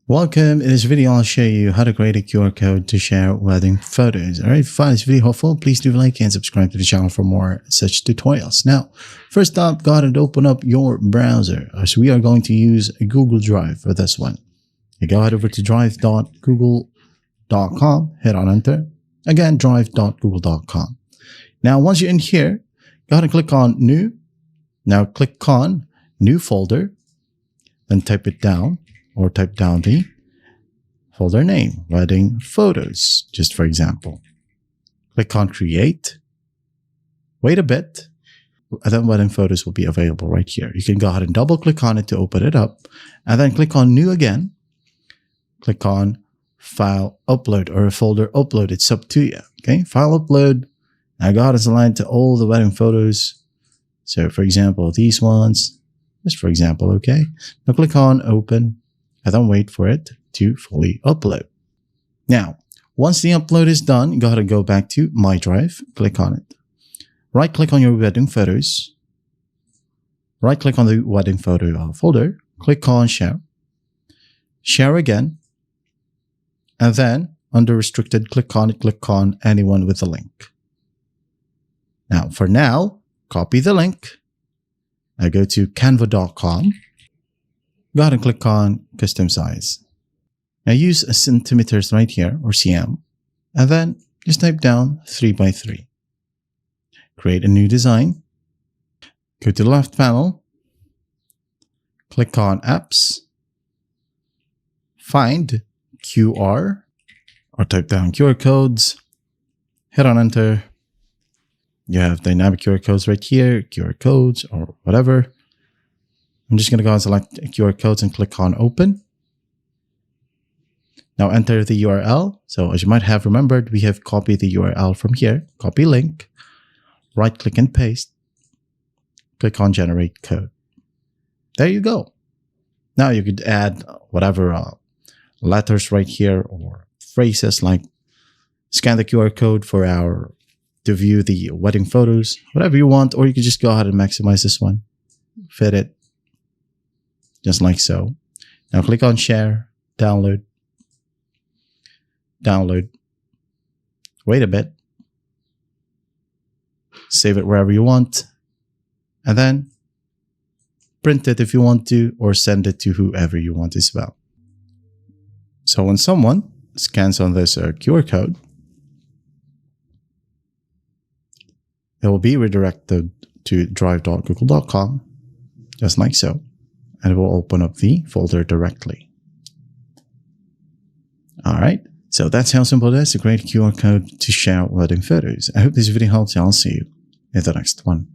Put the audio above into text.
Welcome. In this video, I'll show you how to create a QR code to share wedding photos. Alright, if you find this video helpful, please do like and subscribe to the channel for more such tutorials. Now, first up, go ahead and open up your browser. So we are going to use Google Drive for this one. You go ahead over to drive.google.com, hit on enter. Again, drive.google.com. Now, once you're in here, go ahead and click on new. Now click on new folder, then type it down. Or type down the folder name, wedding photos, just for example. Click on create. Wait a bit, and then wedding photos will be available right here. You can go ahead and double click on it to open it up, and then click on new again. Click on file upload or folder upload. It's up to you. Okay, file upload. Now go ahead and select to all the wedding photos. So for example, these ones, just for example, okay. Now click on open. And then wait for it to fully upload. Now, once the upload is done, you gotta go back to My Drive, click on it. Right click on your wedding photos. Right click on the wedding photo folder. Click on share. Share again. And then under restricted, click on anyone with a link. Now, for now, copy the link. I go to canva.com. Go ahead and click on custom size. Now use centimeters right here or cm, and then just type down 3x3. Create a new design. Go to the left panel. Click on apps. Find QR or type down QR codes. Hit on enter. You have dynamic QR codes right here, QR codes or whatever. I'm just going to go and select QR codes and click on open. Now enter the URL. So as you might have remembered, we have copied the URL from here. Copy link, right click and paste. Click on generate code. There you go. Now you could add whatever letters right here or phrases like scan the QR code to view the wedding photos, whatever you want, or you could just go ahead and maximize this one, fit it. Just like so. Now click on share, download. Wait a bit. Save it wherever you want. And then print it if you want to, or send it to whoever you want as well. So when someone scans on this QR code, it will be redirected to drive.google.com, just like so. And it will open up the folder directly. All right. So that's how simple it is to create a QR code to share wedding photos. I hope this video helps you. I'll see you in the next one.